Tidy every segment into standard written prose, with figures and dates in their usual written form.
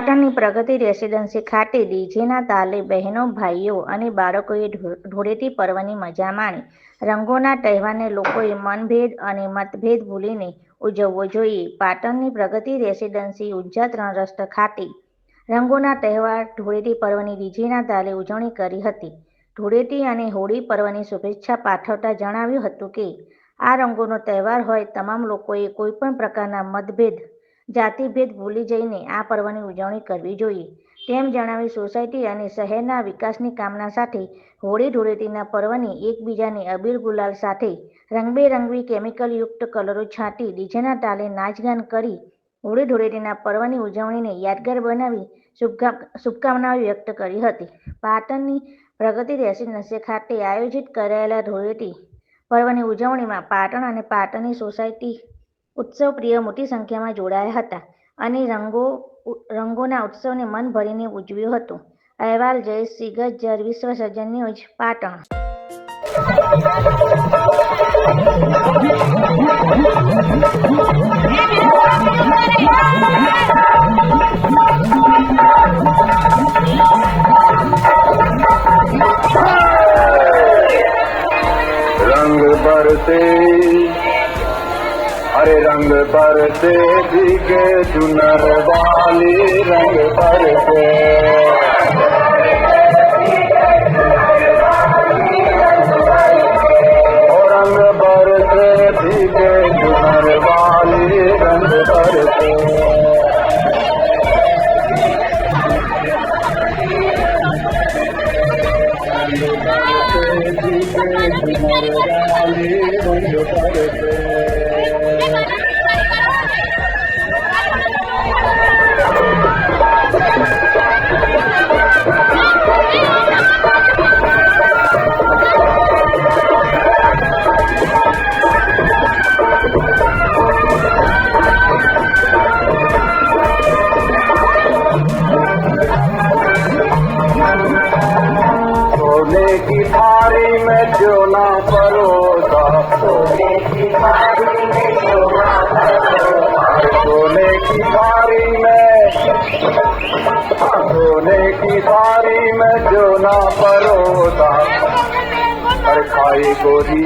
પાટણની પ્રગતિ રેસિડેન્સી ખાતે ડીજેના તાલે બહેનો, ભાઈઓ અને બાળકોએ ધૂળેટી પર્વની મજા માણી. રંગોના તહેવારને લોકોએ મનભેદ અને મતભેદ ભૂલીને ઉજવવો જોઈએ. પાટણની પ્રગતિ રેસિડેન્સી ઊંઝા 3 રસ્તા ખાતે રંગોના તહેવાર ધૂળેટી પર્વની ડીજેના તાલે ઉજવણી કરી હતી. ધૂળેટી અને હોળી પર્વની શુભેચ્છા પાઠવતા જણાવ્યું હતું કે આ રંગોનો તહેવાર હોય, તમામ લોકોએ કોઈપણ પ્રકારના મતભેદ, જાતિભેદ ભૂલી જઈને આ પર્વની ઉજવણી કરવી જોઈએ. તેમ જણાવી સોસાયટી અને શહેરના વિકાસની કામના સાથે હોળી ધૂળેટીના પર્વની એકબીજાને અબીર ગુલાલ સાથે રંગબેરંગી કેમિકલયુક્ત કલરો છાંટી ડીજેના તાલે નાચગાન કરી હોળી ધૂળેટીના પર્વની ઉજવણીને યાદગાર બનાવી શુભકામનાઓ વ્યક્ત કરી હતી. પાટણની પ્રગતિ રેસિડેન્સી ખાતે આયોજિત કરાયેલા ધૂળેટી પર્વની ઉજવણીમાં પાટણ અને પાટણની સોસાયટી ઉત્સવ પ્રિય મોટી સંખ્યામાં જોડાયા હતા અને રંગોના ઉત્સવને મન ભરીને ઉજવ્યો હતો. અહેવાલ જયેશ સિગજર, વિશ્વ સર્જન ન્યૂઝ, પાટણ. रंग बरसे, अरे रंग बरसे भीगे चुनर वाली, रंग बरसे, रंग बरसे भीगे चुनर वाली, रंग बरसे. सोने की थारी में जो ना परोसा, सोने की थारी में जो ना परोसा, सोने की थारी में जो ना परोसा, अरे खाई गोरी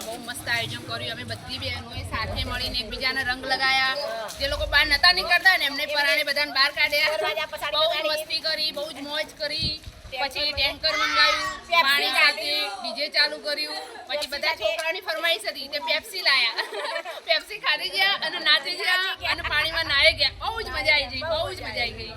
બહુ મસ્ત આયોજન કર્યું. અમે બધી બહેનોએ સાથે મળીને એકબીજાને રંગ લગાયા. જે લોકો બહાર નતા નીકળતા ને એમને પરાણે બધાને બહાર કાઢ્યા. બહુ મસ્તી કરી, બહુ જ મોજ કરી. પછી ટેન્કર મંગાવ્યું, પાણી સાથે ડીજે ચાલુ કર્યું. પછી બધા છોકરાની ફરમાઈશ હતી તે પેપ્સી લાયા. પેપ્સી ખાધી ગયા અને નાચી ગયા અને પાણીમાં નાહી ગયા. બહુ જ મજા આવી ગઈ, બહુ જ મજા આવી ગઈ.